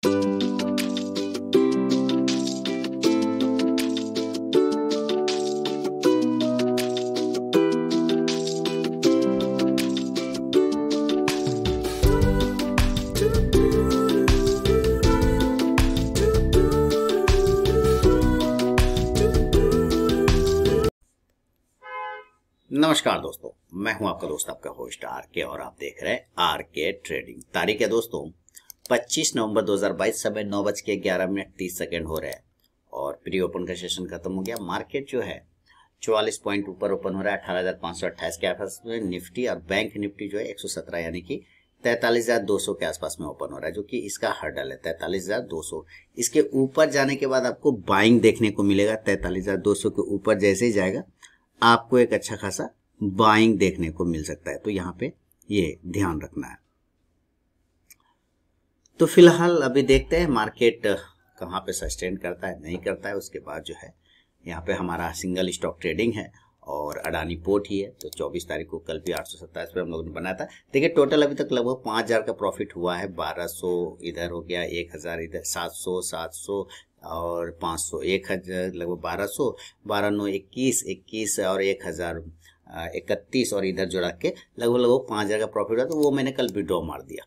नमस्कार दोस्तों, मैं हूं आपका दोस्त, आपका होस्ट आरके, और आप देख रहे हैं आरके ट्रेडिंग। तारीख है दोस्तों 25 नवंबर 2022, समय 9:11:30 हो रहा है और प्री ओपन का सेशन खत्म हो गया। मार्केट जो है 44 पॉइंट ऊपर ओपन हो रहा है 18,528 के आसपास में। निफ्टी और बैंक निफ्टी जो है 117 यानी कि 43,200 के आसपास में ओपन हो रहा है, जो कि इसका हर्डल है 43,200। इसके ऊपर जाने के बाद आपको बाइंग देखने को मिलेगा। 43,200 के ऊपर जैसे ही जाएगा आपको एक अच्छा खासा बाइंग देखने को मिल सकता है, तो यहाँ पे ये ध्यान रखना है। तो फिलहाल अभी देखते हैं मार्केट कहाँ पे सस्टेन करता है, नहीं करता है। उसके बाद जो है यहाँ पे हमारा सिंगल स्टॉक ट्रेडिंग है और अडानी पोर्ट ही है। तो 24 तारीख को कल भी 827 पे हम लोगों ने बनाया था। देखिए टोटल अभी तक लगभग 5,000 का प्रॉफिट हुआ है। 1200 इधर हो गया, 1,000 इधर, 700 700 और 500, 1,000, लगभग 1200, 12,9, 21 और 1,031 और इधर जोड़ा के लगभग 5,000 का प्रॉफिट हुआ। तो वो मैंने कल विड्रॉ मार दिया।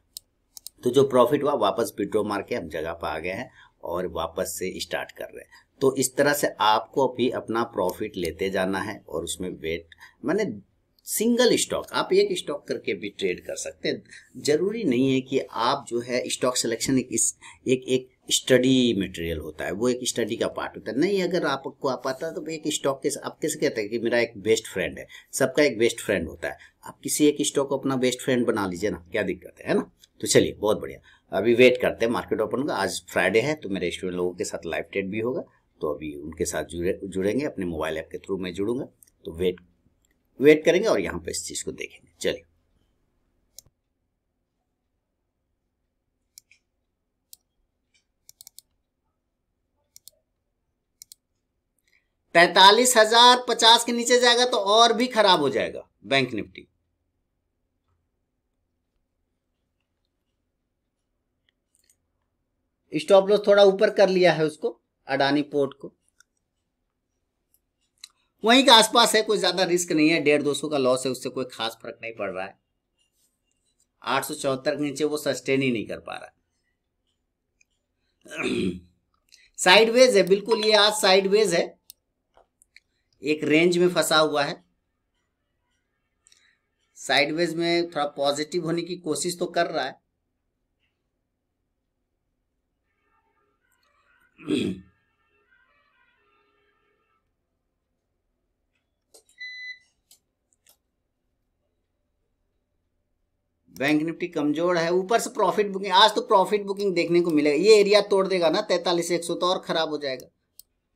तो जो प्रॉफिट हुआ वापस विड्रॉ मार के हम जगह पर आ गए हैं और वापस से स्टार्ट कर रहे हैं। तो इस तरह से आपको भी अपना प्रॉफिट लेते जाना है और उसमें वेट माने सिंगल स्टॉक, आप एक स्टॉक करके भी ट्रेड कर सकते हैं। जरूरी नहीं है कि आप जो है स्टॉक सिलेक्शन एक स्टडी मटेरियल होता है, वो एक स्टडी का पार्ट होता है। नहीं, अगर आपको आप आता है तो एक स्टॉक के आप कैसे कहते हैं कि मेरा एक बेस्ट फ्रेंड है, सबका एक बेस्ट फ्रेंड होता है। आप किसी एक स्टॉक को अपना बेस्ट फ्रेंड बना लीजिए ना, क्या दिक्कत है ना। तो चलिए बहुत बढ़िया, अभी वेट करते हैं मार्केट ओपन का। आज फ्राइडे है तो मेरे स्टूडेंट लोगों के साथ लाइव ट्रेड भी होगा, तो अभी उनके साथ जुड़ेंगे, अपने मोबाइल ऐप के थ्रू मैं जुड़ूंगा। तो वेट करेंगे और यहाँ पे इस चीज को देखेंगे। चलिए $43,050 के नीचे जाएगा तो और भी खराब हो जाएगा बैंक निफ्टी। स्टॉप लॉस थोड़ा ऊपर कर लिया है उसको, अडानी पोर्ट को, वहीं के आसपास है, कोई ज्यादा रिस्क नहीं है। 150-200 का लॉस है, उससे कोई खास फर्क नहीं पड़ रहा है। 874 के नीचे वो सस्टेन ही नहीं कर पा रहा। साइडवेज है बिल्कुल, ये आज साइडवेज है, एक रेंज में फंसा हुआ है। साइडवेज में थोड़ा पॉजिटिव होने की कोशिश तो कर रहा है। बैंक निफ्टी कमजोर है, ऊपर से प्रॉफिट बुकिंग, आज तो प्रॉफिट बुकिंग देखने को मिलेगा। ये एरिया तोड़ देगा ना 43,100 तो और खराब हो जाएगा,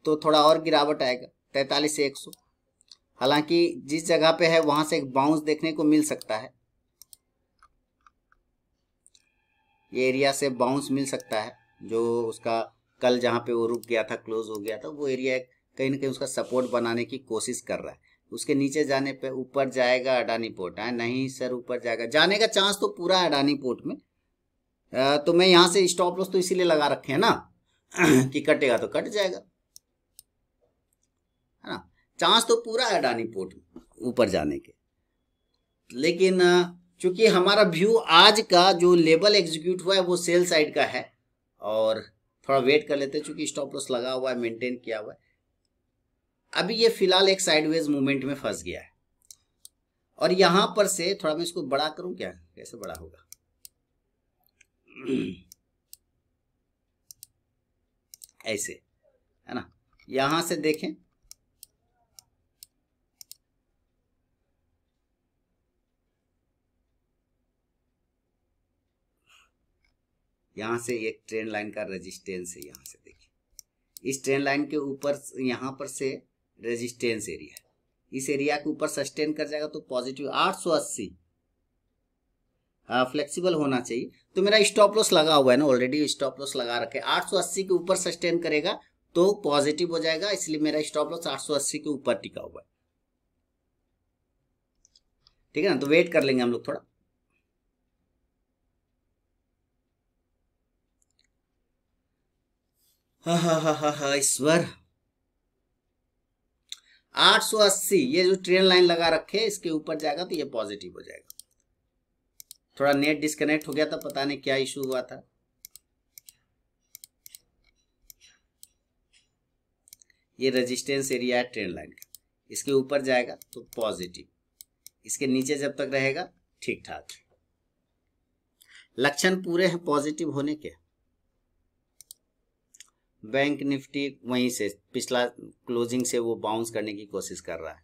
तो थोड़ा और गिरावट आएगा 43,100। हालांकि जिस जगह पे है वहां से एक बाउंस देखने को मिल सकता है, ये एरिया से बाउंस मिल सकता है। जो उसका कल जहां पे वो रुक गया था, क्लोज हो गया था, वो एरिया कहीं ना कहीं उसका सपोर्ट बनाने की कोशिश कर रहा है। उसके नीचे जाने पे ऊपर जाएगा अडानी पोर्ट है, नहीं सर ऊपर जाएगा, जाने का चांस तो पूरा है अडानी पोर्ट में। तो मैं यहाँ से स्टॉप लॉस तो इसीलिए लगा रखे हैं ना कि कटेगा तो कट जाएगा, है ना। चांस तो पूरा है अडानी पोर्ट में ऊपर जाने के, लेकिन चूंकि हमारा व्यू आज का जो लेवल एग्जीक्यूट हुआ है वो सेल साइड का है, और थोड़ा वेट कर लेते हैं। चूंकि स्टॉप लॉस लगा हुआ है, मेंटेन किया हुआ है, अभी ये फिलहाल एक साइडवेज मूवमेंट में फंस गया है। और यहां पर से थोड़ा मैं इसको बड़ा करूं क्या, कैसे बड़ा होगा ऐसे, है ना। यहां से देखें, यहां से एक ट्रेंड लाइन का रेजिस्टेंस है, यहां से देखिए इस ट्रेंड लाइन के ऊपर यहां पर से रेजिस्टेंस एरिया, इस एरिया के ऊपर सस्टेन कर जाएगा तो पॉजिटिव 880। हाँ, फ्लेक्सिबल होना चाहिए। तो मेरा स्टॉप लॉस लगा हुआ है ना, ऑलरेडी स्टॉप लॉस लगा रखे, 880 के ऊपर सस्टेन करेगा तो पॉजिटिव हो जाएगा, इसलिए मेरा स्टॉप लॉस 880 के ऊपर टिका हुआ है। ठीक है ना, तो वेट कर लेंगे हम लोग थोड़ा। हा हा हा हा हा ईश्वर। 880 ये जो ट्रेन लाइन लगा रखे है इसके ऊपर जाएगा तो ये पॉजिटिव हो जाएगा। थोड़ा नेट डिस्कनेक्ट हो गया था, पता नहीं क्या इशू हुआ था। ये रेजिस्टेंस एरिया है ट्रेन लाइन का, इसके ऊपर जाएगा तो पॉजिटिव, इसके नीचे जब तक रहेगा ठीक ठाक। लक्षण पूरे हैं पॉजिटिव होने के। बैंक निफ्टी वहीं से पिछला क्लोजिंग से वो बाउंस करने की कोशिश कर रहा है,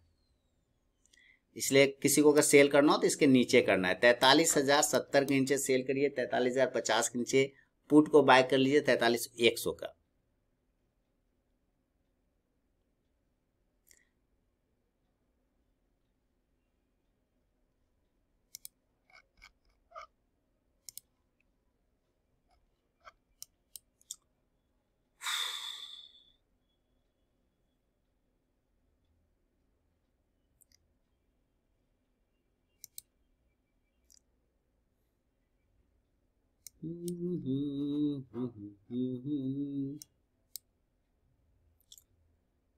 इसलिए किसी को अगर सेल करना हो तो इसके नीचे करना है। 43,070 के नीचे सेल करिए, 43,050 के नीचे पुट को बाय कर लीजिए 43,100 का।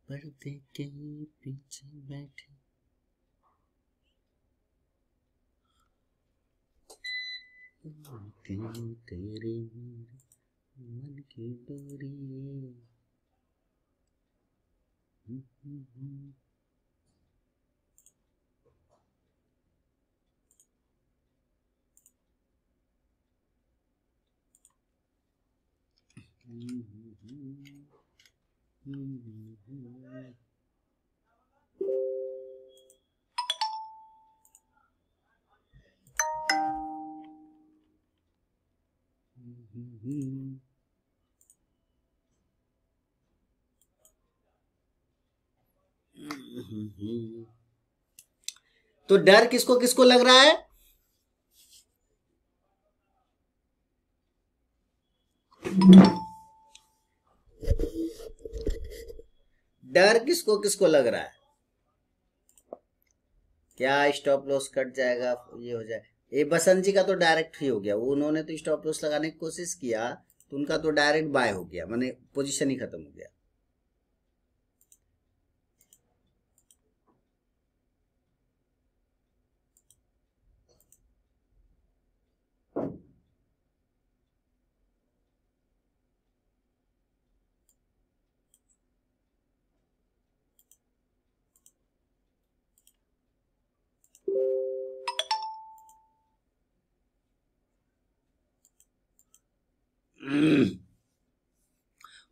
पर्दे के पीछे बैठे तेरे मन की डोरी। तो डर किसको किसको लग रहा है? डर किसको किसको लग रहा है? क्या स्टॉप लॉस कट जाएगा, ये हो जाए। ये बसंत जी का तो डायरेक्ट ही हो गया, वो उन्होंने तो स्टॉप लॉस लगाने की कोशिश किया तो उनका तो डायरेक्ट बाय हो गया, माने पोजीशन ही खत्म हो गया।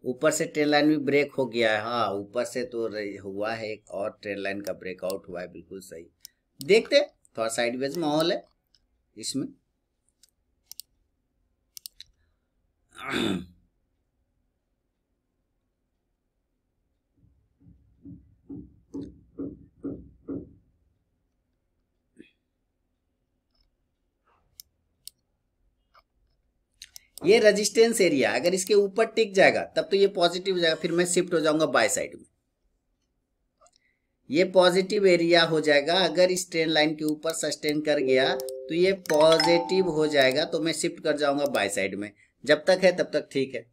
ऊपर से ट्रेन लाइन भी ब्रेक हो गया है। हाँ ऊपर से तो हुआ है, एक और ट्रेन लाइन का ब्रेकआउट हुआ है, बिल्कुल सही। देखते थोड़ा साइडवेज माहौल है इसमें। ये रेजिस्टेंस एरिया अगर इसके ऊपर टिक जाएगा तब तो ये पॉजिटिव हो जाएगा, फिर मैं शिफ्ट हो जाऊंगा बाय साइड में। ये पॉजिटिव एरिया हो जाएगा, अगर इस ट्रेन लाइन के ऊपर सस्टेन कर गया तो ये पॉजिटिव हो जाएगा, तो मैं शिफ्ट कर जाऊंगा बाय साइड में। जब तक है तब तक ठीक है।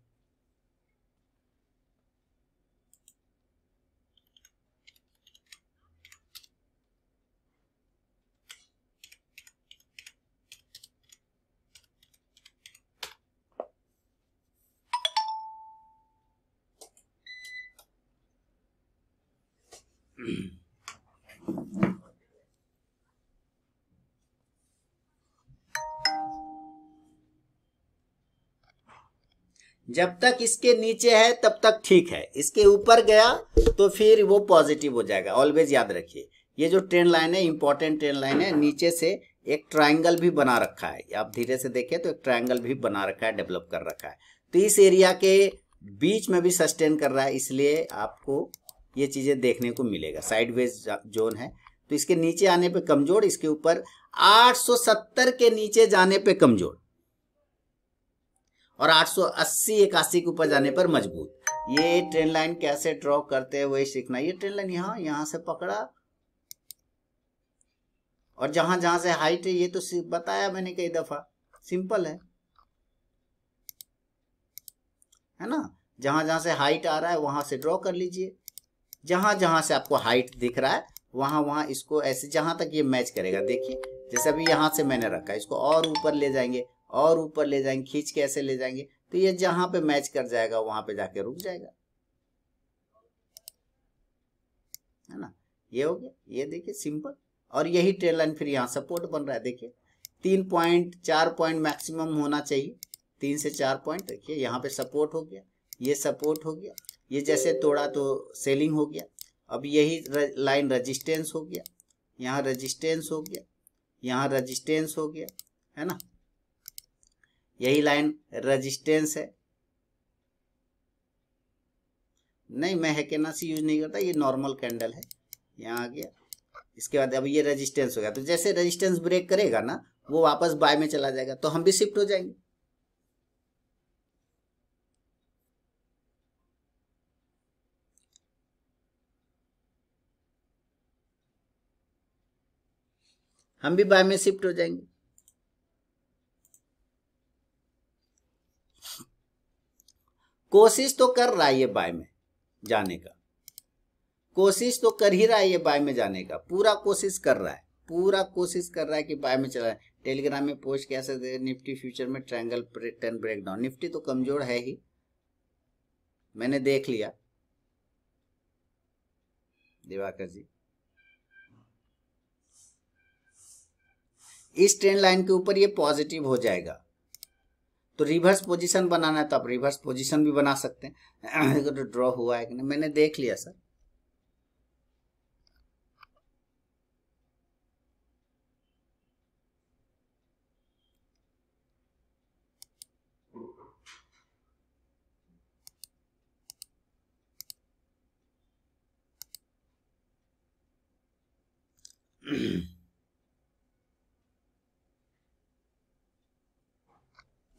जब तक इसके नीचे है तब तक ठीक है, इसके ऊपर गया तो फिर वो पॉजिटिव हो जाएगा। ऑलवेज याद रखिए ये जो ट्रेंड लाइन है इंपॉर्टेंट ट्रेंड लाइन है, नीचे से एक ट्रायंगल भी बना रखा है, आप धीरे से देखिए तो एक ट्रायंगल भी बना रखा है, डेवलप कर रखा है। तो इस एरिया के बीच में भी सस्टेन कर रहा है, इसलिए आपको ये चीजें देखने को मिलेगा। साइडवेज जोन है तो इसके नीचे आने पे कमजोर, इसके ऊपर 870 के नीचे जाने पे कमजोर और 880-81 के ऊपर जाने पर मजबूत। ये ट्रेंड लाइन कैसे ड्रॉ करते हैं वही सीखना। ये ट्रेंड लाइन यहां से पकड़ा और जहां जहां से हाइट है ये तो बताया मैंने कई दफा, सिंपल है ना। जहां जहां से हाइट आ रहा है वहां से ड्रॉ कर लीजिए। जहां जहां से आपको हाइट दिख रहा है वहां वहां इसको ऐसे जहां तक ये मैच करेगा। देखिए जैसे अभी यहां से मैंने रखा, इसको और ऊपर ले जाएंगे और ऊपर ले जाएंगे, खींच के ऐसे ले जाएंगे तो ये जहां पे मैच कर जाएगा वहां पे जाके रुक जाएगा, है ना। ये हो गया, ये देखिए सिंपल। और यही ट्रेल लाइन फिर यहाँ सपोर्ट बन रहा है। देखिए 3 पॉइंट 4 पॉइंट मैक्सिमम होना चाहिए, 3 से 4 पॉइंट। देखिए यहाँ पे सपोर्ट हो गया, ये सपोर्ट हो गया, ये जैसे तोड़ा तो सेलिंग हो गया। अब यही लाइन रेजिस्टेंस हो गया, यहाँ रेजिस्टेंस हो गया, यहाँ रेजिस्टेंस हो गया, है ना। यही लाइन रेजिस्टेंस है। नहीं, मैं हैकेनासी यूज नहीं करता, ये नॉर्मल कैंडल है। यहाँ आ गया, इसके बाद अब ये रेजिस्टेंस हो गया। तो जैसे रेजिस्टेंस ब्रेक करेगा ना वो वापस बाय में चला जाएगा, तो हम भी शिफ्ट हो जाएंगे। हम भी बाय में शिफ्ट हो जाएंगे। कोशिश तो कर रहा है ये बाय में जाने का, कोशिश तो कर ही रहा है ये बाय में जाने का, पूरा कोशिश कर रहा है, पूरा कोशिश कर रहा है कि बाय में चला है। टेलीग्राम में पोस्ट कैसे दे, निफ्टी फ्यूचर में ट्रायंगल पैटर्न ब्रेकडाउन। निफ्टी तो कमजोर है ही, मैंने देख लिया दिवाकर जी। इस ट्रेंड लाइन के ऊपर ये पॉजिटिव हो जाएगा तो रिवर्स पोजीशन बनाना है तो आप रिवर्स पोजीशन भी बना सकते हैं। तो ड्रॉ हुआ है कि नहीं मैंने देख लिया सर।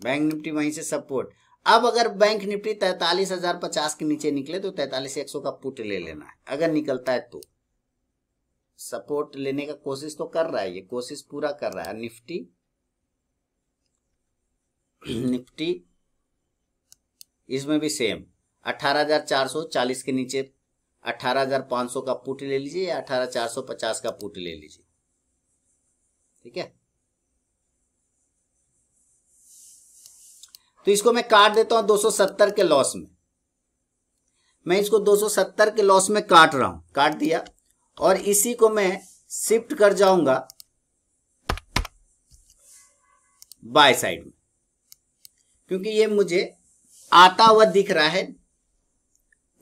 बैंक निफ्टी वहीं से सपोर्ट। अब अगर बैंक निफ्टी 43,050 के नीचे निकले तो 43,100 का पुट ले लेना है, अगर निकलता है तो। सपोर्ट लेने का कोशिश तो कर रहा है, ये कोशिश पूरा कर रहा है। निफ्टी इसमें भी सेम 18,440 के नीचे 18,500 का पुट ले लीजिए या 18,450 का पुट ले लीजिए, ठीक है। तो इसको मैं काट देता हूं 270 के लॉस में। मैं इसको 270 के लॉस में काट रहा हूं, काट दिया। और इसी को मैं शिफ्ट कर जाऊंगा बाय साइड में, क्योंकि ये मुझे आता हुआ दिख रहा है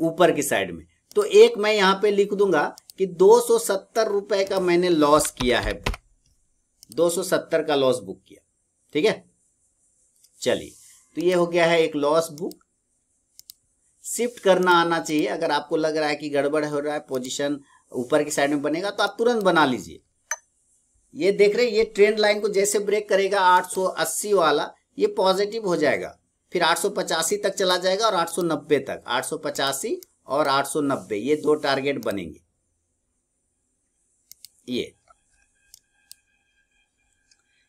ऊपर की साइड में। तो एक मैं यहां पे लिख दूंगा कि 270 रुपए का मैंने लॉस किया है, 270 का लॉस बुक किया, ठीक है। चलिए, तो ये हो गया है एक लॉस बुक। शिफ्ट करना आना चाहिए। अगर आपको लग रहा है कि गड़बड़ हो रहा है, पोजीशन ऊपर की साइड में बनेगा तो आप तुरंत बना लीजिए। ये देख रहे हैं, ये ट्रेंड लाइन को जैसे ब्रेक करेगा 880 वाला, ये पॉजिटिव हो जाएगा, फिर 885 तक चला जाएगा और 890 तक, 885 और 890 ये दो टारगेट बनेंगे।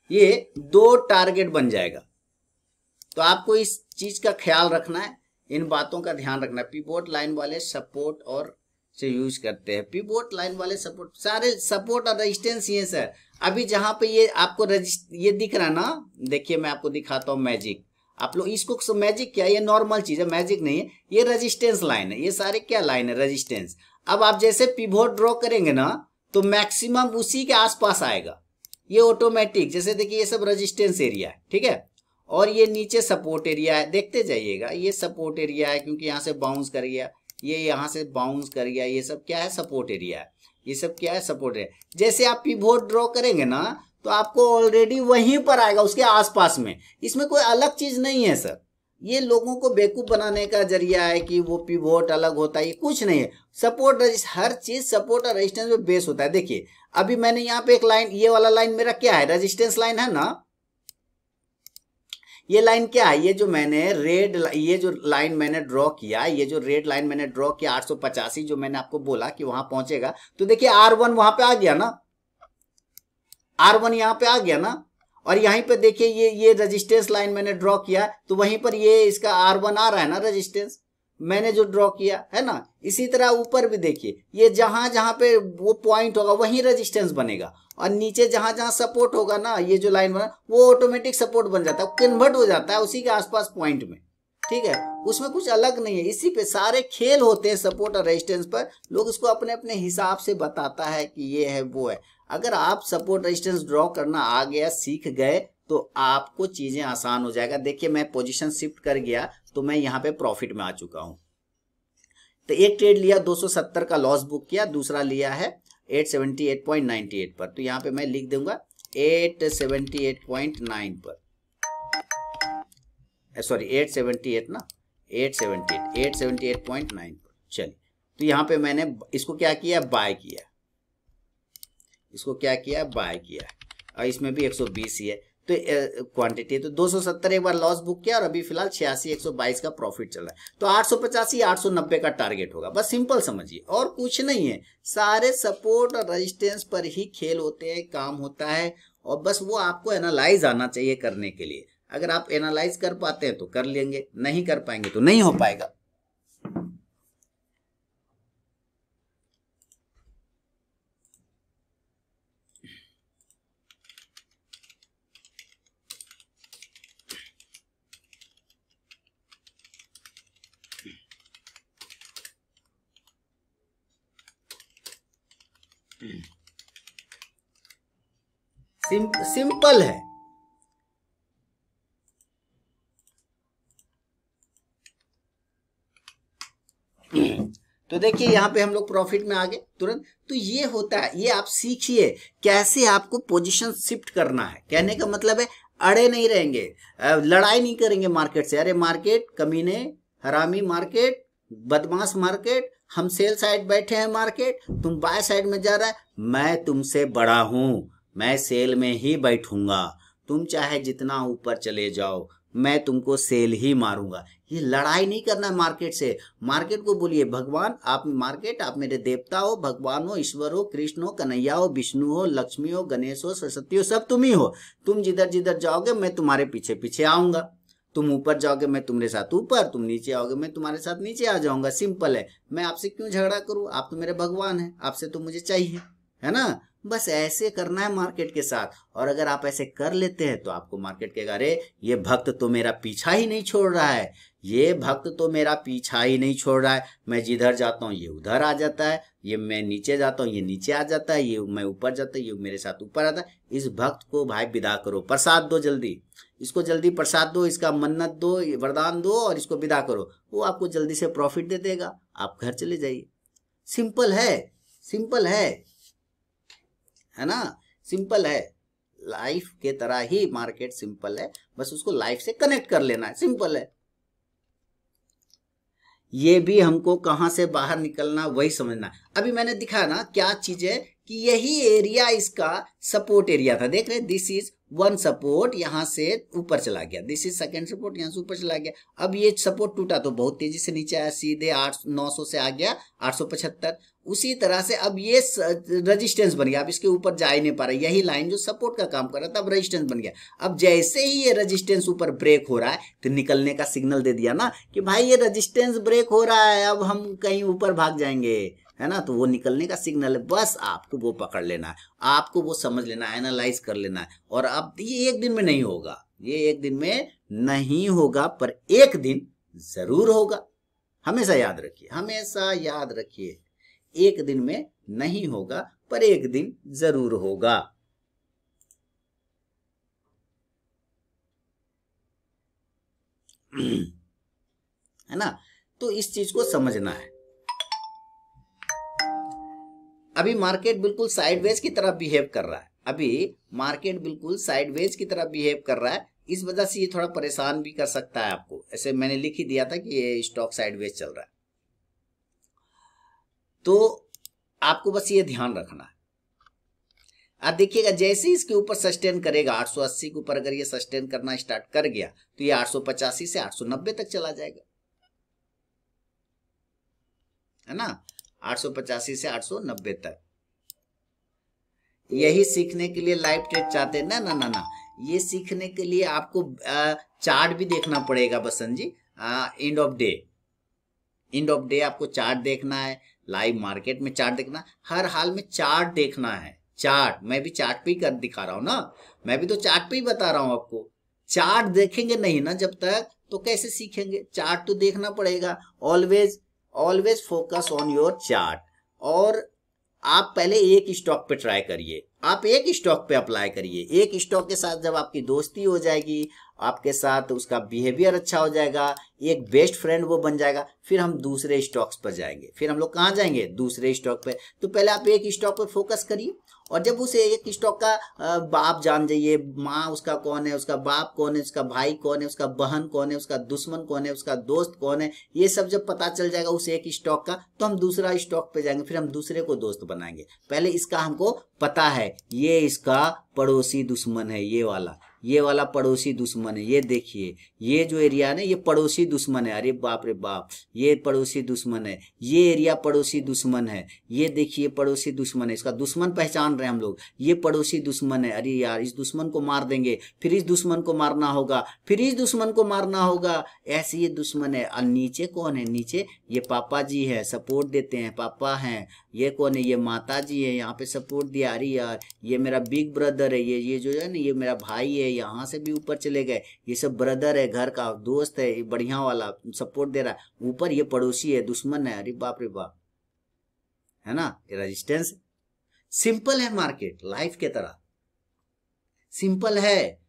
ये दो टारगेट बन जाएगा। तो आपको इस चीज का ख्याल रखना है, इन बातों का ध्यान रखना है। पिवोट लाइन वाले सपोर्ट और से यूज करते हैं, पिवोट लाइन वाले सपोर्ट, सारे सपोर्ट और रेजिस्टेंस ये सर। अभी जहां पे ये आपको ये दिख रहा है ना, देखिए मैं आपको दिखाता हूं मैजिक। आप लोग इसको मैजिक क्या, ये नॉर्मल चीज है, मैजिक नहीं है, ये रेजिस्टेंस लाइन है। ये सारे क्या लाइन है, रेजिस्टेंस। अब आप जैसे पिवोट ड्रॉ करेंगे ना तो मैक्सिमम उसी के आसपास आएगा, ये ऑटोमेटिक। जैसे देखिए ये सब रेजिस्टेंस एरिया है, ठीक है, और ये नीचे सपोर्ट एरिया है। देखते जाइएगा, ये सपोर्ट एरिया है क्योंकि यहाँ से बाउंस कर गया, ये यहाँ से बाउंस कर गया, ये सब क्या है, सपोर्ट एरिया है। ये सब क्या है, सपोर्ट एरिया। जैसे आप पिवोट ड्रॉ करेंगे ना तो आपको ऑलरेडी वहीं पर आएगा, उसके आसपास में। इसमें कोई अलग चीज नहीं है सर। ये लोगों को बेवकूफ बनाने का जरिया है कि वो पिवोट अलग होता है, ये कुछ नहीं है। सपोर्ट हर चीज सपोर्ट और रेजिस्टेंस में बेस होता है। देखिए अभी मैंने यहाँ पे एक लाइन, ये वाला लाइन मेरा क्या है, रेजिस्टेंस लाइन है ना। ये लाइन क्या है, ये जो मैंने रेड, ये जो लाइन मैंने ड्रॉ किया, ये जो रेड लाइन मैंने ड्रॉ किया 885, जो मैंने आपको बोला कि वहां पहुंचेगा। तो देखिए R1 वहां पे आ गया ना, R1 यहां पे आ गया ना। और यहीं पे देखिए ये रेजिस्टेंस लाइन मैंने ड्रॉ किया तो वहीं पर ये इसका R1 आ रहा है ना रेजिस्टेंस। मैंने जो ड्रॉ किया है ना, इसी तरह ऊपर भी देखिए, ये जहां जहां पे वो पॉइंट होगा वहीं रेजिस्टेंस बनेगा, और नीचे जहां जहां सपोर्ट होगा ना, ये जो लाइन बना वो ऑटोमेटिक सपोर्ट बन जाता है, कन्वर्ट हो जाता है उसी के आसपास पॉइंट में। ठीक है, उसमें कुछ अलग नहीं है, इसी पे सारे खेल होते हैं सपोर्ट और रेजिस्टेंस पर। लोग इसको अपने अपने हिसाब से बताता है कि ये है वो है। अगर आप सपोर्ट रेजिस्टेंस ड्रॉ करना आ गया, सीख गए, तो आपको चीजें आसान हो जाएगा। देखिए मैं पोजीशन शिफ्ट कर गया तो मैं यहाँ पे प्रॉफिट में आ चुका हूं। तो एक ट्रेड लिया 270 का लॉस बुक किया, दूसरा लिया है 878.98 पर, तो यहाँ पे मैं लिख दूंगा 878.9 पर, सॉरी 878 ना, 878.9 पर। चलिए, तो यहाँ पे मैंने इसको क्या किया, बाय किया, इसको क्या किया, बाय किया, और इसमें भी 120 ही है तो क्वांटिटी, तो 270 एक बार लॉस बुक किया और अभी फिलहाल 86,122 का प्रॉफिट चल रहा है। तो 885 890 का टारगेट होगा, बस सिंपल समझिए, और कुछ नहीं है। सारे सपोर्ट और रेजिस्टेंस पर ही खेल होते हैं, काम होता है, और बस वो आपको एनालाइज आना चाहिए करने के लिए। अगर आप एनालाइज कर पाते हैं तो कर लेंगे, नहीं कर पाएंगे तो नहीं हो पाएगा। सिंपल है। तो देखिए यहाँ पे हम लोग प्रॉफिट में आ गए तुरंत। तो ये होता है, ये आप सीखिए कैसे आपको पोजीशन शिफ्ट करना है। कहने का मतलब है अड़े नहीं रहेंगे, लड़ाई नहीं करेंगे मार्केट से। अरे मार्केट कमीने, हरामी मार्केट, बदमाश मार्केट, हम सेल साइड बैठे हैं मार्केट, तुम बाय साइड में जा रहा है, मैं तुमसे बड़ा हूं, मैं सेल में ही बैठूंगा, तुम चाहे जितना ऊपर चले जाओ, मैं तुमको सेल ही मारूंगा। ये लड़ाई नहीं करना है मार्केट से। मार्केट को बोलिए भगवान, आप मार्केट, आप मेरे देवता हो, भगवान हो, ईश्वर हो, कृष्ण हो, कन्हैया हो, विष्णु हो, लक्ष्मी हो, गणेश हो, सरस्वती हो, सब तुम ही हो। तुम जिधर जिधर जाओगे मैं तुम्हारे पीछे पीछे आऊंगा। तुम ऊपर जाओगे मैं तुम्हारे साथ ऊपर, तुम नीचे आओगे मैं तुम्हारे साथ नीचे आ जाऊंगा। सिंपल है। मैं आपसे क्यों झगड़ा करूं, आप तो मेरे भगवान हैं, आपसे तो मुझे चाहिए, है ना। बस ऐसे करना है मार्केट के साथ। और अगर आप ऐसे कर लेते हैं तो आपको मार्केट कहेगा अरे ये भक्त तो मेरा पीछा ही नहीं छोड़ रहा है, ये भक्त तो मेरा पीछा ही नहीं छोड़ रहा है, मैं जिधर जाता हूँ ये उधर आ जाता है, ये मैं नीचे जाता हूँ ये नीचे आ जाता है, ये मैं ऊपर जाता है ये मेरे साथ ऊपर आता है। इस भक्त को भाई विदा करो, प्रसाद दो जल्दी, इसको जल्दी प्रसाद दो, इसका मन्नत दो, वरदान दो, और इसको विदा करो। वो आपको जल्दी से प्रॉफिट दे देगा, आप घर चले जाइए। सिंपल है, सिंपल है ना, सिंपल है। लाइफ के तरह ही मार्केट सिंपल है, बस उसको लाइफ से कनेक्ट कर लेना है, सिंपल है। ये भी हमको कहां से बाहर निकलना वही समझना। अभी मैंने दिखाया ना क्या चीज है, कि यही एरिया इसका सपोर्ट एरिया था। देख रहे, दिस इज वन सपोर्ट, यहां से ऊपर चला गया, दिस इज सेकंड सपोर्ट, यहां से ऊपर चला गया। अब ये सपोर्ट टूटा तो बहुत तेजी से नीचे आया, सीधे 900 से आ गया 875। उसी तरह से अब ये रेजिस्टेंस बन गया, अब इसके ऊपर जा ही नहीं पा रहा। यही लाइन जो सपोर्ट का काम कर रहा था अब रेजिस्टेंस बन गया। अब जैसे ही ये रेजिस्टेंस ऊपर ब्रेक हो रहा है तो निकलने का सिग्नल दे दिया ना कि भाई ये रेजिस्टेंस ब्रेक हो रहा है, अब हम कहीं ऊपर भाग जाएंगे, है ना। तो वो निकलने का सिग्नल है, बस आपको वो पकड़ लेना है, आपको वो समझ लेना है, एनालाइज कर लेना है। और अब ये एक दिन में नहीं होगा, ये एक दिन में नहीं होगा, पर एक दिन जरूर होगा। हमेशा याद रखिए, हमेशा याद रखिए, एक दिन में नहीं होगा पर एक दिन जरूर होगा। है ना, तो इस चीज को समझना है। अभी मार्केट बिल्कुल साइडवेज की तरह बिहेव कर रहा है, अभी मार्केट बिल्कुल साइडवेज की तरह बिहेव कर रहा है। इस वजह से ये थोड़ा परेशान भी कर सकता है आपको। ऐसे मैंने लिख ही दिया था कि ये स्टॉक साइडवेज चल रहा है, तो आपको बस ये ध्यान रखना है। आप देखिएगा जैसे ही इसके ऊपर सस्टेन करेगा 880 के ऊपर, अगर ये सस्टेन करना स्टार्ट कर गया तो ये 885 से 890 तक चला जाएगा, है ना, 885 से 890 तक। यही सीखने के लिए लाइव ट्रेड चाहते हैं ना, ना ना ना, ये सीखने के लिए आपको चार्ट भी देखना पड़ेगा Basant ji, end of day. End of day आपको चार्ट देखना है, लाइव मार्केट में चार्ट देखना, हर हाल में चार्ट देखना है। चार्ट मैं भी चार्ट पे ही कर दिखा रहा हूं ना, मैं भी तो चार्ट पे ही बता रहा हूं आपको। चार्ट देखेंगे नहीं ना जब तक, तो कैसे सीखेंगे? चार्ट तो देखना पड़ेगा। Always always focus on your chart. और आप पहले एक स्टॉक पे ट्राई करिए, आप एक स्टॉक पे अप्लाई करिए। एक स्टॉक के साथ जब आपकी दोस्ती हो जाएगी, आपके साथ उसका बिहेवियर अच्छा हो जाएगा, एक बेस्ट फ्रेंड वो बन जाएगा, फिर हम दूसरे स्टॉक्स पर जाएंगे। फिर हम लोग कहाँ जाएंगे? दूसरे स्टॉक पे। तो पहले आप एक स्टॉक पे फोकस करिए, और जब उसे एक स्टॉक का बाप जान जाइए, माँ उसका कौन है, उसका बाप कौन है, उसका भाई कौन है, उसका बहन कौन है, उसका दुश्मन कौन है, उसका दोस्त कौन है, ये सब जब पता चल जाएगा उस एक स्टॉक का, तो हम दूसरा स्टॉक पे जाएंगे, फिर हम दूसरे को दोस्त बनाएंगे। पहले इसका हमको पता है, ये इसका पड़ोसी दुश्मन है, ये वाला पड़ोसी दुश्मन है। ये देखिए, ये जो एरिया है ना, ये पड़ोसी दुश्मन है। अरे बाप रे बाप, ये पड़ोसी दुश्मन है, ये एरिया पड़ोसी दुश्मन है। ये देखिए पड़ोसी दुश्मन है, इसका दुश्मन पहचान रहे हैं हम लोग, ये पड़ोसी दुश्मन है। अरे यार, इस दुश्मन को मार देंगे, फिर इस दुश्मन को मारना होगा, फिर इस दुश्मन को मारना होगा, ऐसे ये दुश्मन है। और नीचे कौन है? नीचे ये पापा जी है, सपोर्ट देते हैं, पापा हैं। ये कौन है? ये माता जी है, यहाँ पे सपोर्ट दिया। अरे यार, ये मेरा बिग ब्रदर है, ये जो है ना, ये मेरा भाई है, यहाँ से भी ऊपर चले गए। ये सब ब्रदर है, घर का दोस्त है, बढ़िया वाला सपोर्ट दे रहा है। ऊपर ये पड़ोसी है, दुश्मन है। अरे बाप रे बाप, है ना, ये रेजिस्टेंस। सिंपल है मार्केट, लाइफ के तरह सिंपल है।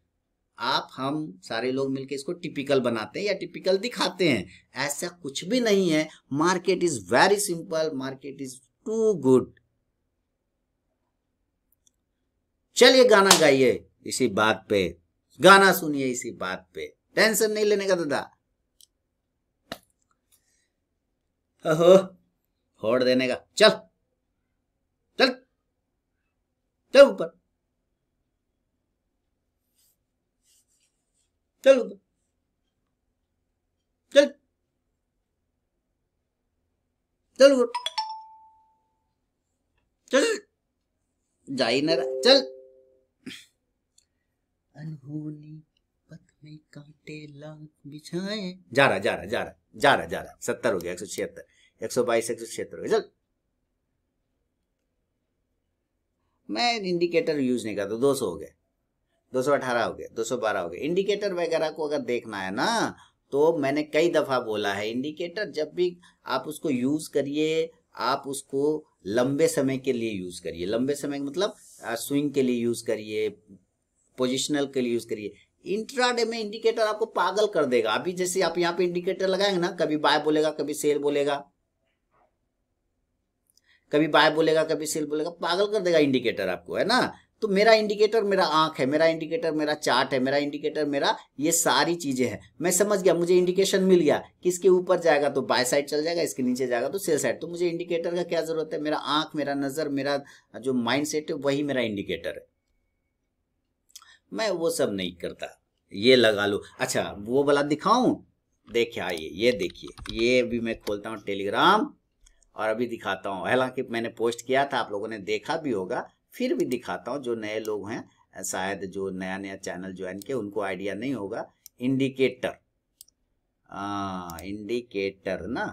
आप हम सारे लोग मिलकर इसको टिपिकल बनाते हैं या टिपिकल दिखाते हैं, ऐसा कुछ भी नहीं है। Market is very simple, market is too good. चलिए गाना गाइए इसी बात पे, गाना सुनिए इसी बात पे, टेंशन नहीं लेने का दादा, ओहो फोड़ देने का। चल चल चल ऊपर, चल ऊपर, चल चल ऊपर, चल जा ही ना रहा, चल। अनहोनी पथ में कांटे लाख बिछाए, जा रहा जा रहा जा रहा जा रहा जा रहा। 70 हो गया, 176, 122, 176 हो गया। चल, मैं इंडिकेटर यूज नहीं करता। 200 हो गए, 218 हो गए, 212 हो गए। इंडिकेटर वगैरह को अगर देखना है ना, तो मैंने कई दफा बोला है, इंडिकेटर जब भी आप उसको यूज करिए, आप उसको लंबे समय के लिए यूज करिए। लंबे समय मतलब स्विंग के लिए यूज करिए, पोजिशनल के लिए यूज करिए। इंट्राडे में इंडिकेटर आपको पागल कर देगा। अभी जैसे आप यहाँ पे इंडिकेटर लगाएंगे ना, कभी बाय बोलेगा, कभी सेल बोलेगा, कभी बाय बोलेगा, कभी सेल बोलेगा, पागल कर देगा इंडिकेटर आपको, है ना। तो मेरा इंडिकेटर मेरा आंख है, मेरा इंडिकेटर मेरा चार्ट है, मेरा इंडिकेटर मेरा ये सारी चीजें हैं। मैं समझ गया, मुझे इंडिकेशन मिल गया कि इसके ऊपर जाएगा तो बाय साइड चल जाएगा, इसके नीचे जाएगा तो सेल साइड। तो मुझे इंडिकेटर का क्या जरूरत है? मेरा आंख, मेरा नजर, मेरा जो माइंड सेट है, वही मेरा इंडिकेटर है। मैं वो सब नहीं करता, ये लगा लो। अच्छा, वो वाला दिखाऊं? देखिए आइए, ये देखिए, ये भी मैं खोलता हूँ टेलीग्राम और अभी दिखाता हूँ। हालांकि मैंने पोस्ट किया था, आप लोगों ने देखा भी होगा, फिर भी दिखाता हूँ। जो नए लोग हैं, शायद जो नया नया चैनल ज्वाइन किया, उनको आइडिया नहीं होगा। इंडिकेटर, इंडिकेटर ना,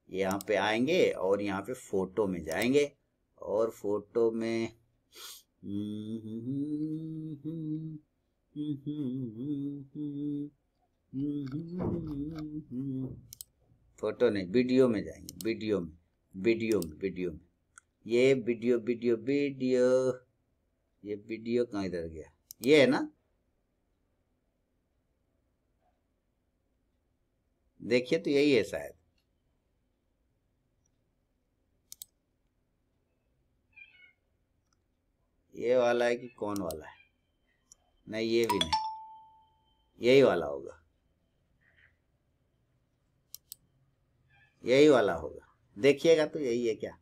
यहाँ पे आएंगे और यहाँ पे फोटो में जाएंगे, और फोटो में फोटो नहीं, वीडियो में जाएंगे, वीडियो में, वीडियो में। ये वीडियो वीडियो वीडियो, ये वीडियो कहाँ इधर गया? ये है ना, देखिए तो यही है शायद। ये वाला है कि कौन वाला है? नहीं, ये भी नहीं, यही वाला होगा, यही वाला होगा। देखिएगा तो यही है क्या?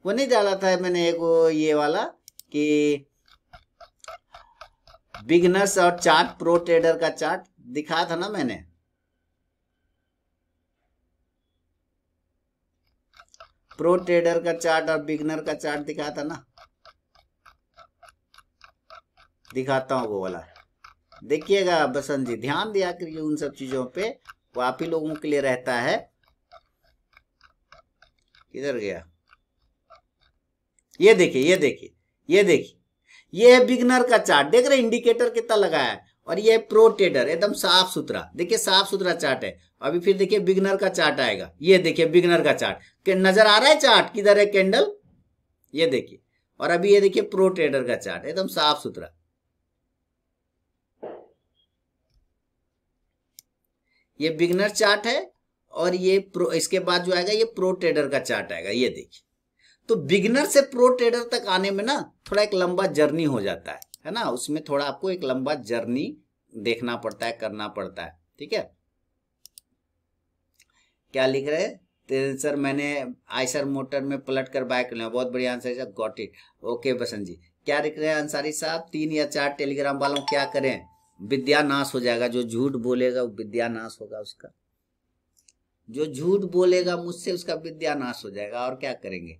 वो नहीं डाला था मैंने एक, वो ये वाला कि बिगनर्स और चार्ट, प्रो ट्रेडर का चार्ट दिखाया था ना मैंने। प्रो ट्रेडर का चार्ट और बिगनर का चार्ट दिखाया था ना, दिखाता हूँ वो वाला। देखिएगा बसंत जी, ध्यान दिया करिए उन सब चीजों पे, वो आप ही लोगों के लिए रहता है। किधर गया? ये देखिए, ये देखिए, ये देखिए, ये है बिगनर का चार्ट, देख रहे इंडिकेटर कितना लगा है, और ये प्रो ट्रेडर एकदम साफ सुथरा, देखिए साफ सुथरा चार्ट है। अभी फिर देखिए बिगनर का चार्ट आएगा, ये देखिए बिगनर का चार्ट नजर आ रहा है, चार्ट किधर है कैंडल, ये देखिए। और अभी ये देखिए प्रो ट्रेडर का चार्ट एकदम साफ सुथरा, ये बिगनर चार्ट है, और ये प्रो, इसके बाद जो आएगा ये प्रो ट्रेडर का चार्ट आएगा, ये देखिए। तो बिगनर से प्रो ट्रेडर तक आने में ना थोड़ा एक लंबा जर्नी हो जाता है ना, उसमें थोड़ा आपको एक लंबा जर्नी देखना पड़ता है, करना पड़ता है, ठीक है। क्या लिख रहे हैं सर? मैंने आयशर मोटर में पलट कर बाय कर लिया, बहुत बढ़िया आंसर है, गॉट इट। ओके बसंत जी। क्या लिख रहे हैं अंसारी साहब? 3 या 4 टेलीग्राम वालों क्या करें? विद्या नाश हो जाएगा, जो झूठ बोलेगा वो विद्या नाश होगा उसका, जो झूठ बोलेगा मुझसे उसका विद्या नाश हो जाएगा, और क्या करेंगे?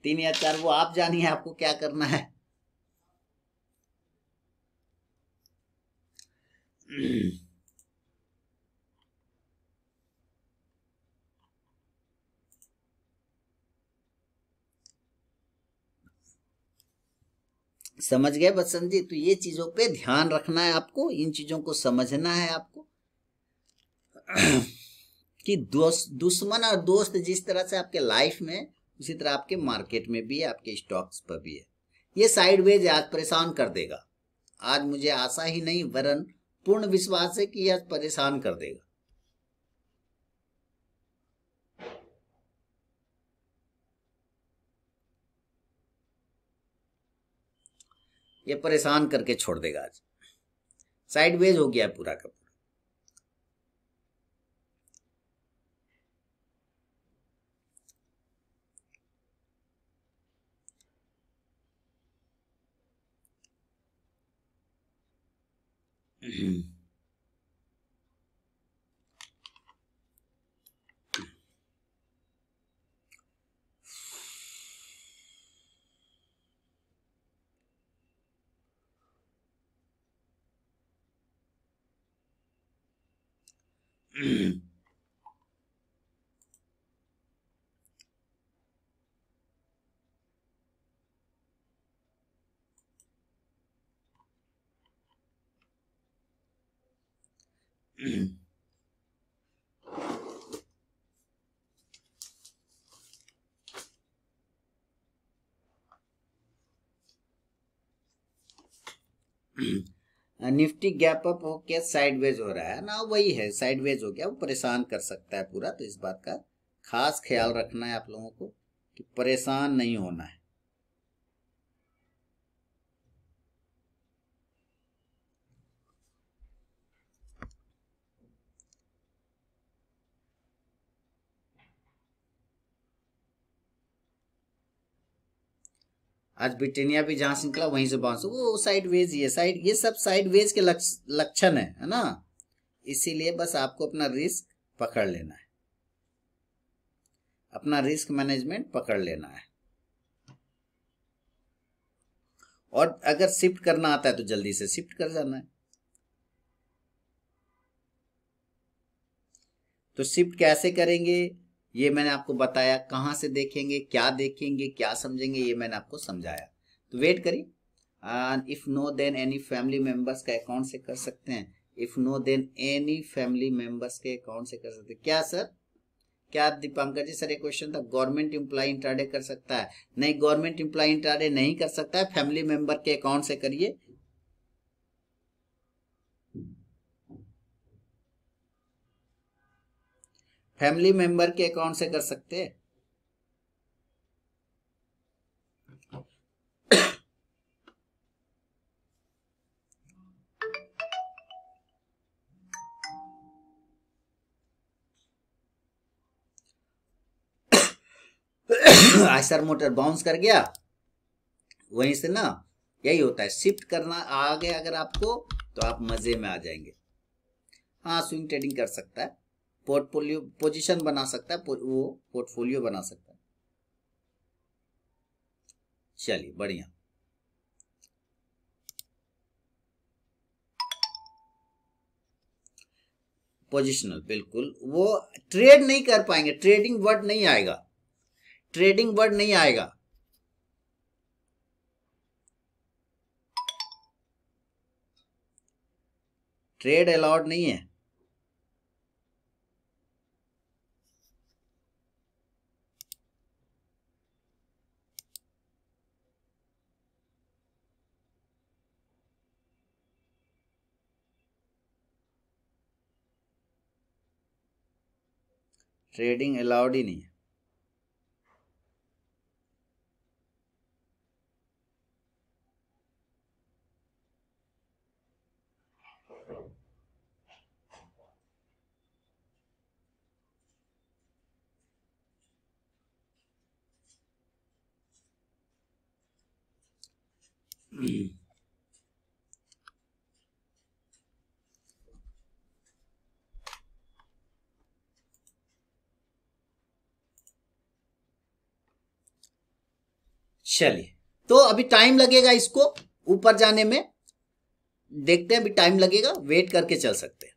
3 या 4 वो आप जानिए आपको क्या करना है। समझ गए बसंत जी? तो ये चीजों पे ध्यान रखना है आपको, इन चीजों को समझना है आपको कि दुश्मन और दोस्त जिस तरह से आपके लाइफ में, उसी तरह आपके मार्केट में भी है, आपके स्टॉक्स पर भी है। ये साइडवेज आज परेशान कर देगा, आज मुझे आशा ही नहीं वरन पूर्ण विश्वास है कि यह परेशान कर देगा। ये परेशान करके छोड़ देगा, आज साइडवेज हो गया पूरा का पूरा। निफ्टी गैप अप होके साइडवेज हो रहा है ना, वही है साइडवेज हो गया, वो परेशान कर सकता है पूरा। तो इस बात का खास ख्याल रखना है आप लोगों को कि परेशान नहीं होना है। आज ब्रिटेनिया भी जहां से निकला वहीं से बाउंस, वो साइडवेज ही है, ये सब साइडवेज के लक्षण है ना। इसीलिए बस आपको अपना रिस्क पकड़ लेना है, अपना रिस्क मैनेजमेंट पकड़ लेना है, और अगर शिफ्ट करना आता है तो जल्दी से शिफ्ट कर जाना है। तो शिफ्ट कैसे करेंगे ये मैंने आपको बताया, कहाँ से देखेंगे, क्या समझेंगे, ये मैंने आपको समझाया। तो वेट करिए। If no then any family members का अकाउंट से कर सकते हैं, if no then any family members के अकाउंट से कर सकते हैं क्या सर? क्या दीपांकर जी? सर ये क्वेश्चन था, गवर्नमेंट एम्प्लॉय इंट्राडे कर सकता है? नहीं, गवर्नमेंट एम्प्लॉय इंट्राडे नहीं कर सकता है, फैमिली मेंबर के अकाउंट से करिए। फैमिली मेंबर के अकाउंट से कर सकते हैं। आयशर मोटर बाउंस कर गया, वहीं से ना यही होता है, शिफ्ट करना आ गया अगर आपको तो आप मजे में आ जाएंगे। हाँ, स्विंग ट्रेडिंग कर सकता है, पोर्टफोलियो पोजीशन बना सकता है, वो पोर्टफोलियो बना सकता है। चलिए बढ़िया। पोजिशनल, बिल्कुल वो ट्रेड नहीं कर पाएंगे, ट्रेडिंग वर्ड नहीं आएगा, ट्रेडिंग वर्ड नहीं आएगा। ट्रेड अलाउड नहीं है। ट्रेडिंग अलाउड ही नहीं है। चलिए, तो अभी टाइम लगेगा इसको ऊपर जाने में, देखते हैं अभी टाइम लगेगा, वेट करके चल सकते हैं।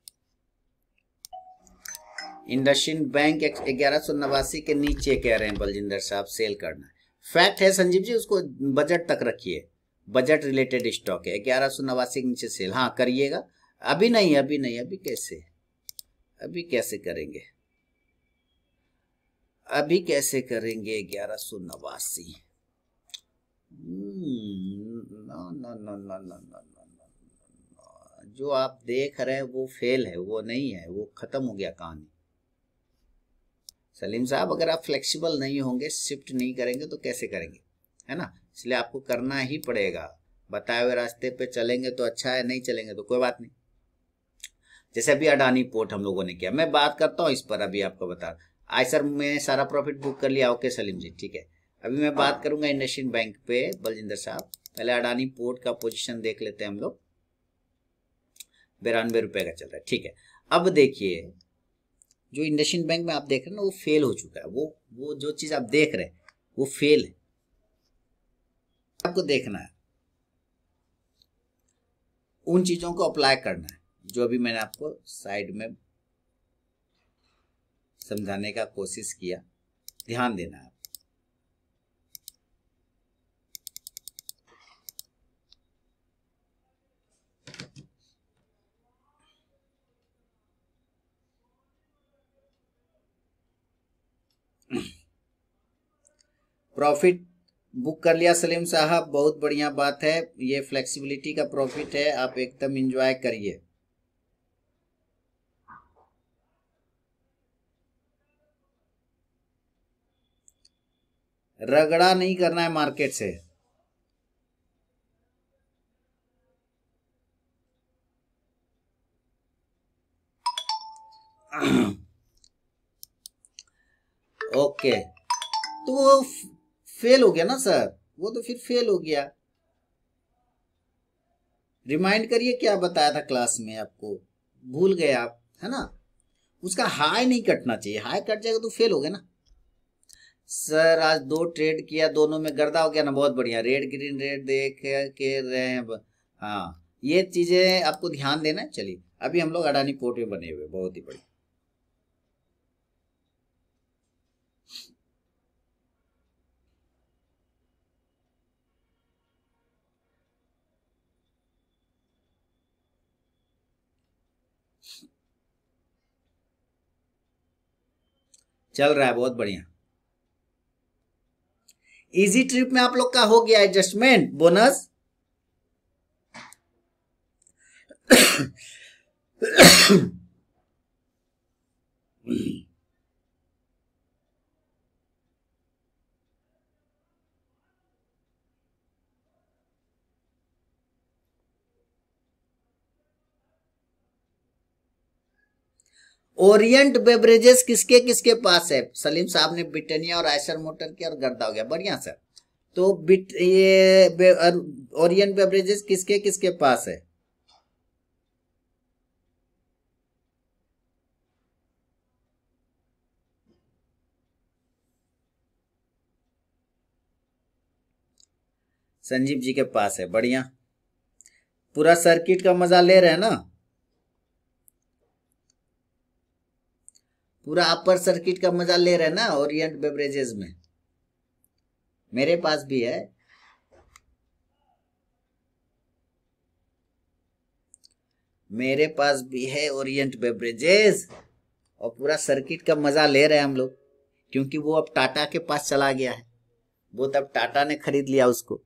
इंडसइंड बैंक 1189 के नीचे कह रहे हैं बलजिंदर साहब सेल करना है। फैक्ट है संजीव जी, उसको बजट तक रखिए, बजट रिलेटेड स्टॉक है, 1189 के नीचे सेल, हाँ करिएगा। अभी नहीं, अभी नहीं, अभी कैसे, अभी कैसे करेंगे, अभी कैसे करेंगे 1189? No no no no no no no, जो आप देख रहे हैं वो फेल है, वो नहीं है, वो खत्म हो गया कहानी। सलीम साहब अगर आप फ्लेक्सिबल नहीं होंगे, शिफ्ट नहीं करेंगे तो कैसे करेंगे, है ना? इसलिए आपको करना ही पड़ेगा। बताए हुए रास्ते पे चलेंगे तो अच्छा है, नहीं चलेंगे तो कोई बात नहीं। जैसे अभी अडानी पोर्ट हम लोगों ने किया, मैं बात करता हूँ इस पर, अभी आपको बता, आज सर मैं सारा प्रॉफिट बुक कर लिया, ओके सलीम जी ठीक है। अभी मैं बात करूंगा इंडसइंड बैंक पे बलजिंदर साहब। पहले अडानी पोर्ट का पोजीशन देख लेते हैं हम लोग, 92 रुपए का चल रहा है, ठीक है। अब देखिए जो इंडसइंड बैंक में आप देख रहे हैं ना, वो फेल हो चुका है, वो जो चीज आप देख रहे हैं वो फेल है, आपको देखना है, उन चीजों को अप्लाई करना है जो अभी मैंने आपको साइड में समझाने का कोशिश किया, ध्यान देना है। प्रॉफिट बुक कर लिया सलीम साहब, बहुत बढ़िया बात है, ये फ्लेक्सिबिलिटी का प्रॉफिट है, आप एकदम एंजॉय करिए। रगड़ा नहीं करना है मार्केट से। ओके, तो वो फेल हो गया ना सर, वो तो फिर फेल हो गया। रिमाइंड करिए क्या बताया था क्लास में आपको, भूल गए आप, है ना? उसका हाई नहीं कटना चाहिए, हाई कट जाएगा तो फेल हो गया ना। सर आज 2 ट्रेड किया, दोनों में गर्दा हो गया ना, बहुत बढ़िया, रेड ग्रीन रेड देख के रहे हैं। हाँ ये चीजें आपको ध्यान देना है। चलिए अभी हम लोग अडानी पोर्ट में बने हुए, बहुत ही बढ़िया। चल रहा है बहुत बढ़िया। इजी ट्रिप में आप लोग का हो गया एडजस्टमेंट बोनस। ओरिएंट बेवरेजेस किसके किसके पास है? सलीम साहब ने ब्रिटानिया और आयशर मोटर की, और गर्दा हो गया, बढ़िया सर। तो ये ओरिएंट बेवरेजेस किसके किसके पास है? संजीव जी के पास है, बढ़िया। पूरा सर्किट का मजा ले रहे हैं ना? पूरा अपर सर्किट का मजा ले रहे हैं ना ओरिएंट बेवरेजेस में। मेरे पास भी है, मेरे पास भी है ओरिएंट बेवरेजेस और पूरा सर्किट का मजा ले रहे हैं हम लोग, क्योंकि वो अब टाटा के पास चला गया है। वो तब टाटा ने खरीद लिया उसको।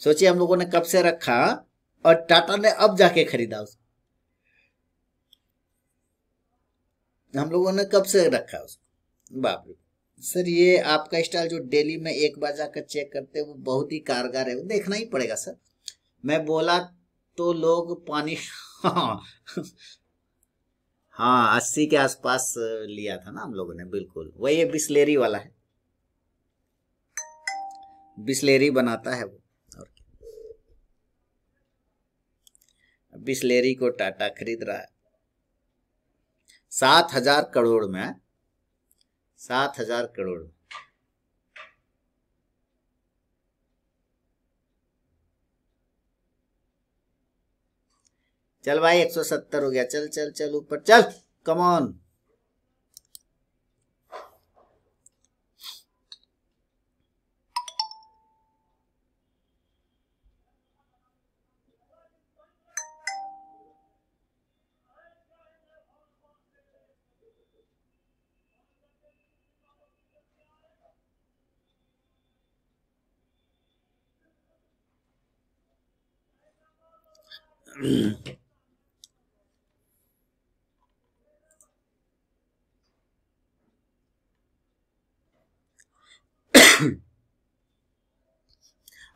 सोचिए हम लोगों ने कब से रखा और टाटा ने अब जाके खरीदा उसको। हम लोगों ने कब से रखा उसको। बाप रे सर, ये आपका स्टाइल जो डेली में एक बार जाकर चेक करते हैं वो बहुत ही कारगर है, वो देखना ही पड़ेगा सर। मैं बोला तो लोग पानी हाँ हाँ 80 के आसपास लिया था ना हम लोगों ने, बिल्कुल वही ये बिस्लेरी वाला है, बिस्लेरी बनाता है वो। और बिस्लेरी को टाटा खरीद रहा है 7,000 करोड़ में, 7,000 करोड़। चल भाई 170 हो गया, चल चल चल ऊपर चल, कम ऑन।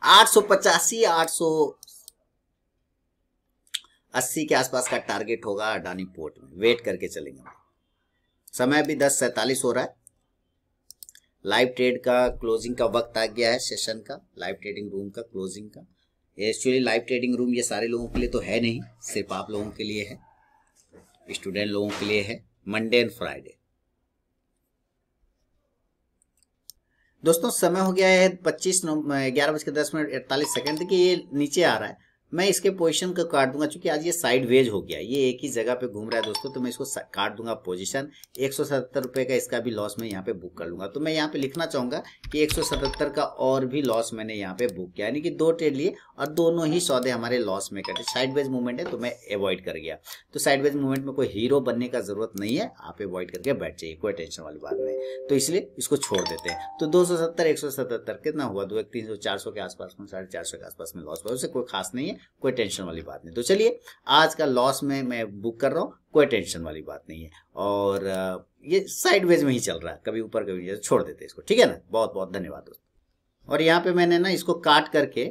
आठ सौ 880 के आसपास का टारगेट होगा अडानी पोर्ट में, वेट करके चलेंगे। समय भी 10:47 हो रहा है। लाइव ट्रेड का क्लोजिंग का वक्त आ गया है, सेशन का, लाइव ट्रेडिंग रूम का क्लोजिंग का। एक्चुअली लाइव ट्रेडिंग रूम ये सारे लोगों के लिए तो है नहीं, सिर्फ आप लोगों के लिए है, स्टूडेंट लोगों के लिए है, मंडे एंड फ्राइडे। दोस्तों समय हो गया है 11:10 देखिए ये नीचे आ रहा है। मैं इसके पोजीशन को काट दूंगा, क्योंकि आज ये साइड वेज हो गया, ये एक ही जगह पे घूम रहा है दोस्तों, तो मैं इसको काट दूंगा पोजीशन। 177 रुपए का इसका भी लॉस मैं यहाँ पे बुक कर लूंगा। तो मैं यहाँ पे लिखना चाहूंगा कि 177 का और भी लॉस मैंने यहाँ पे बुक किया, यानी कि 2 ट्रेड लिए और दोनों ही सौदे हमारे लॉस में कटे। साइडवेज मूवमेंट है तो मैं अवॉइड कर गया। तो साइडवेज मूवमेंट में कोई हीरो बनने का जरूरत नहीं है, आप अवॉइड करके बैठ जाइए, कोई टेंशन वाली बात नहीं। तो इसलिए इसको छोड़ देते हैं। तो 270 177 कितना हुआ, 2 300 400 के आसपास में, 450 के आसपास में लॉस हुआ, उससे कोई खास नहीं है, कोई टेंशन वाली बात नहीं। तो चलिए आज का लॉस में मैं बुक कर रहा हूँ, कोई टेंशन वाली बात नहीं है। और ये साइडवेज में ही चल रहा है, कभी ऊपर कभी नीचे, छोड़ देते हैं इसको, ठीक है ना। बहुत बहुत धन्यवाद दोस्तों। और यहाँ पे मैंने ना इसको काट करके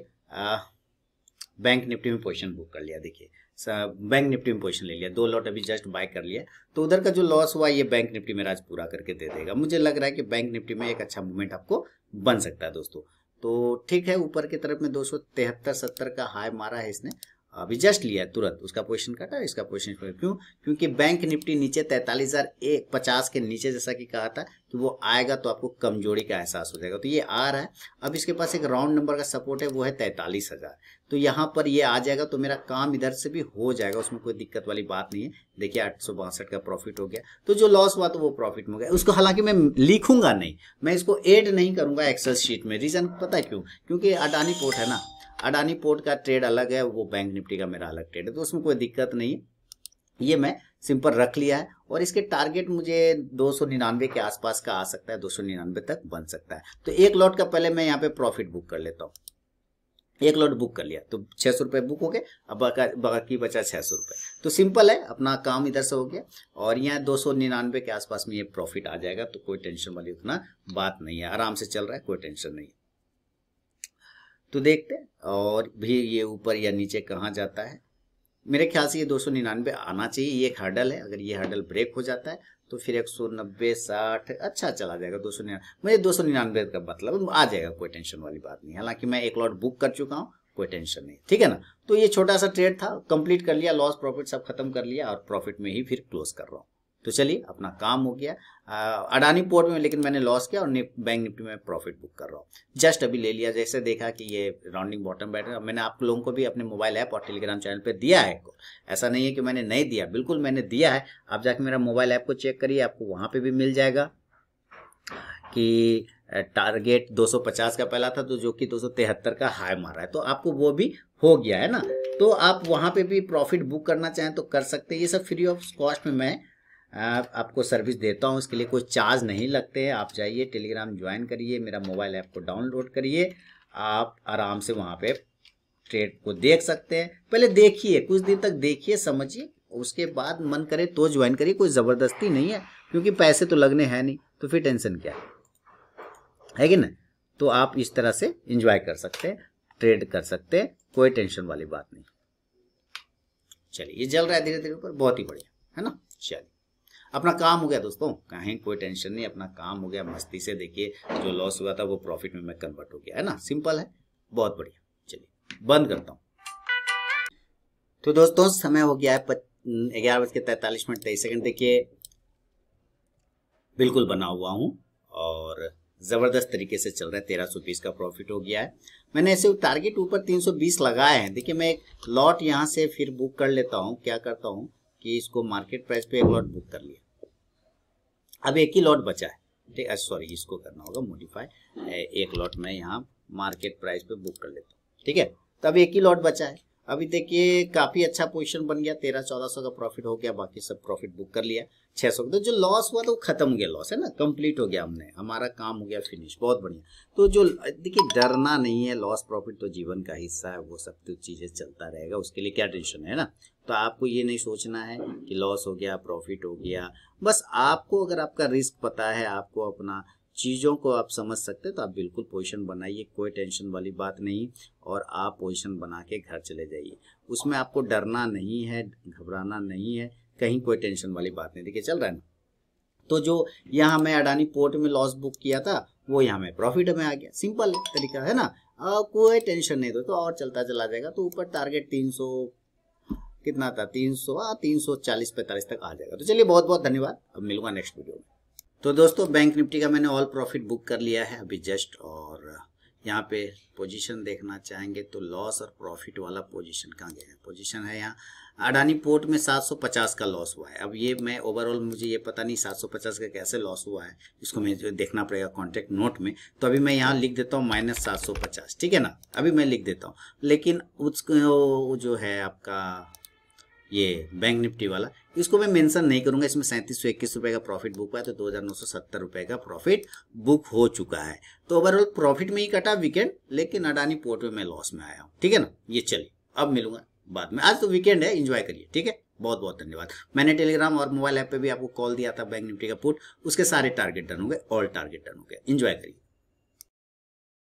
बैंक निफ्टी में पोजीशन बुक कर लिया। देखिए बैंक निफ्टी में पोजीशन ले लिया, 2 लॉट अभी जस्ट बाय कर लिया। तो उधर का जो लॉस हुआ ये बैंक निफ्टी मेरा आज पूरा करके दे देगा। मुझे लग रहा है कि बैंक निफ्टी में एक अच्छा मूवमेंट आपको बन सकता है दोस्तों। तो ठीक है, ऊपर की तरफ में 273-70 का हाई मारा है इसने, अभी जस्ट लिया है तुरंत, उसका पोजीशन काटा, इसका पोजीशन क्यों, क्योंकि बैंक निफ्टी नीचे 43,050 के नीचे, जैसा कि कहा था कि वो आएगा तो आपको कमजोरी का एहसास हो जाएगा। तो ये आ रहा है, अब इसके पास एक राउंड नंबर का सपोर्ट है, वो है 43,000। तो यहाँ पर ये आ जाएगा तो मेरा काम इधर से भी हो जाएगा, उसमें कोई दिक्कत वाली बात नहीं है। देखिए 862 का प्रॉफिट हो गया। तो जो लॉस हुआ तो वो प्रॉफिट में हो गया, उसको हालांकि मैं लिखूंगा नहीं, मैं इसको ऐड नहीं करूंगा एक्सेल शीट में। रीजन पता है क्यों, क्योंकि अडानी पोर्ट है ना, अडानी पोर्ट का ट्रेड अलग है, वो बैंक निफ्टी का मेरा अलग ट्रेड है, तो उसमें कोई दिक्कत नहीं है। ये मैं सिंपल रख लिया है और इसके टारगेट मुझे 299 के आसपास का आ सकता है, 299 तक बन सकता है। तो एक लॉट का पहले मैं यहाँ पे प्रॉफिट बुक कर लेता हूँ। एक लॉट बुक कर लिया तो 600 रुपये बुक हो गए, अब बाकी बचा 600 रुपये। तो सिंपल है, अपना काम इधर से हो गया और यहाँ 299 के आसपास में ये प्रॉफिट आ जाएगा। तो कोई टेंशन वाली उतना बात नहीं है, आराम से चल रहा है, कोई टेंशन नहीं है। तो देखते हैं और भी ये ऊपर या नीचे कहाँ जाता है। मेरे ख्याल से ये 299 आना चाहिए, ये एक हर्डल है। अगर ये हर्डल ब्रेक हो जाता है तो फिर 190 60 अच्छा चला जाएगा। 299 मुझे 299 का मतलब आ जाएगा, कोई टेंशन वाली बात नहीं। हालांकि मैं एक लॉट बुक कर चुका हूँ, कोई टेंशन नहीं, ठीक है ना। तो ये छोटा सा ट्रेड था, कंप्लीट कर लिया, लॉस प्रॉफिट सब खत्म कर लिया और प्रॉफिट में ही फिर क्लोज कर रहा हूँ। तो चलिए अपना काम हो गया। अडानी पोर्ट में लेकिन मैंने लॉस किया और बैंक निफ्टी में प्रॉफिट बुक कर रहा हूँ। जस्ट अभी ले लिया, जैसे देखा कि ये राउंडिंग बॉटम बैठ रहा है। मैंने आप लोगों को भी अपने मोबाइल ऐप और टेलीग्राम चैनल पे दिया है, ऐसा नहीं है कि मैंने नहीं दिया, बिल्कुल मैंने दिया है। आप जाके मेरा मोबाइल ऐप को चेक करिए, आपको वहां पे भी मिल जाएगा कि टारगेट 250 का पहला था, तो जो कि 273 का हाई मारा है, तो आपको वो भी हो गया है ना। तो आप वहां पे भी प्रॉफिट बुक करना चाहें तो कर सकते हैं। ये सब फ्री ऑफ कॉस्ट में मैं आपको सर्विस देता हूँ, इसके लिए कोई चार्ज नहीं लगते हैं। आप जाइए टेलीग्राम ज्वाइन करिए, मेरा मोबाइल ऐप को डाउनलोड करिए, आप आराम से वहाँ पे ट्रेड को देख सकते हैं। पहले देखिए, कुछ दिन तक देखिए, समझिए, उसके बाद मन करे तो ज्वाइन करिए, कोई ज़बरदस्ती नहीं है, क्योंकि पैसे तो लगने हैं नहीं, तो फिर टेंशन क्या है कि ना। तो आप इस तरह से एंजॉय कर सकते हैं, ट्रेड कर सकते हैं, कोई टेंशन वाली बात नहीं। चलिए, ये चल रहा है धीरे धीरे ऊपर, बहुत ही बढ़िया है ना। चलिए, अपना काम हो गया दोस्तों, कहीं कोई टेंशन नहीं, अपना काम हो गया। मस्ती से देखिए, जो लॉस हुआ था वो प्रॉफिट में मैं कन्वर्ट हो गया है ना, सिंपल है, बहुत बढ़िया। चलिए बंद करता हूँ। तो दोस्तों समय हो गया है 11:43 देखिए बिल्कुल बना हुआ हूँ और जबरदस्त तरीके से चल रहा है। 1320 का प्रॉफिट हो गया है। मैंने ऐसे टारगेट ऊपर 320 लगाए हैं। देखिए मैं एक लॉट यहाँ से फिर बुक कर लेता हूँ। क्या करता हूँ कि इसको मार्केट प्राइस पे एक लॉट बुक कर लिया, अब एक ही लॉट बचा है, ठीक है, सॉरी इसको करना होगा मॉडिफाई। एक लॉट मैं यहाँ मार्केट प्राइस पे बुक कर लेता हूँ, ठीक है। तो अब एक ही लॉट बचा है। अभी देखिए काफी अच्छा पोजीशन बन गया, 1300-1400 का प्रॉफिट हो गया, बाकी सब प्रॉफिट बुक कर लिया 600। तो जो लॉस हुआ तो वो खत्म हो गया, लॉस है ना, कंप्लीट हो गया, हमने हमारा काम हो गया फिनिश, बहुत बढ़िया। तो जो देखिए डरना नहीं है, लॉस प्रॉफिट तो जीवन का हिस्सा है, वो सब तो चीजें चलता रहेगा, उसके लिए क्या टेंशन है ना। तो आपको ये नहीं सोचना है कि लॉस हो गया प्रॉफिट हो गया, बस आपको अगर आपका रिस्क पता है, आपको अपना चीज़ों को आप समझ सकते हैं, तो आप बिल्कुल पोजीशन बनाइए, कोई टेंशन वाली बात नहीं, और आप पोजीशन बना के घर चले जाइए। उसमें आपको डरना नहीं है, घबराना नहीं है, कहीं कोई टेंशन वाली बात नहीं। देखिए चल रहा है ना। तो जो यहाँ मैं अडानी पोर्ट में लॉस बुक किया था वो यहाँ में प्रॉफिट में आ गया, सिंपल तरीका है ना। कोई टेंशन नहीं, तो और चलता चला जाएगा। तो ऊपर टारगेट 300 कितना था, 340-45 तक आ जाएगा। तो चलिए बहुत बहुत धन्यवाद, अब मिलूंगा नेक्स्ट वीडियो में। तो दोस्तों बैंक निफ्टी का मैंने ऑल प्रॉफिट बुक कर लिया है अभी जस्ट, और यहाँ पे पोजीशन देखना चाहेंगे तो लॉस और प्रॉफिट वाला पोजीशन कहाँ गया है, पोजीशन है यहाँ अडानी पोर्ट में 750 का लॉस हुआ है। अब ये मैं ओवरऑल मुझे ये पता नहीं 750 का कैसे लॉस हुआ है, इसको मुझे देखना पड़ेगा कॉन्ट्रैक्ट नोट में। तो अभी मैं यहाँ लिख देता हूँ -750, ठीक है ना, अभी मैं लिख देता हूँ। लेकिन उसको जो है आपका ये बैंक निफ्टी वाला, इसको मैं मेंशन नहीं करूंगा। इसमें 3721 रुपए का प्रॉफिट बुक हुआ है, तो 2970 रुपए का प्रॉफिट बुक हो चुका है। तो ओवरऑल प्रॉफिट में ही कटा वीकेंड, लेकिन अडानी पोर्ट में मैं लॉस में आया हूँ, ठीक है ना। ये चलिए अब मिलूंगा बाद में, आज तो वीकेंड है, एंजॉय करिए, ठीक है। बहुत बहुत धन्यवाद। मैंने टेलीग्राम और मोबाइल ऐप पे भी आपको कॉल दिया था बैंक निफ्टी का पुट, उसके सारे टारगेट डन हो गए, ऑल टारगेट डन हो गए। एंजॉय करिए।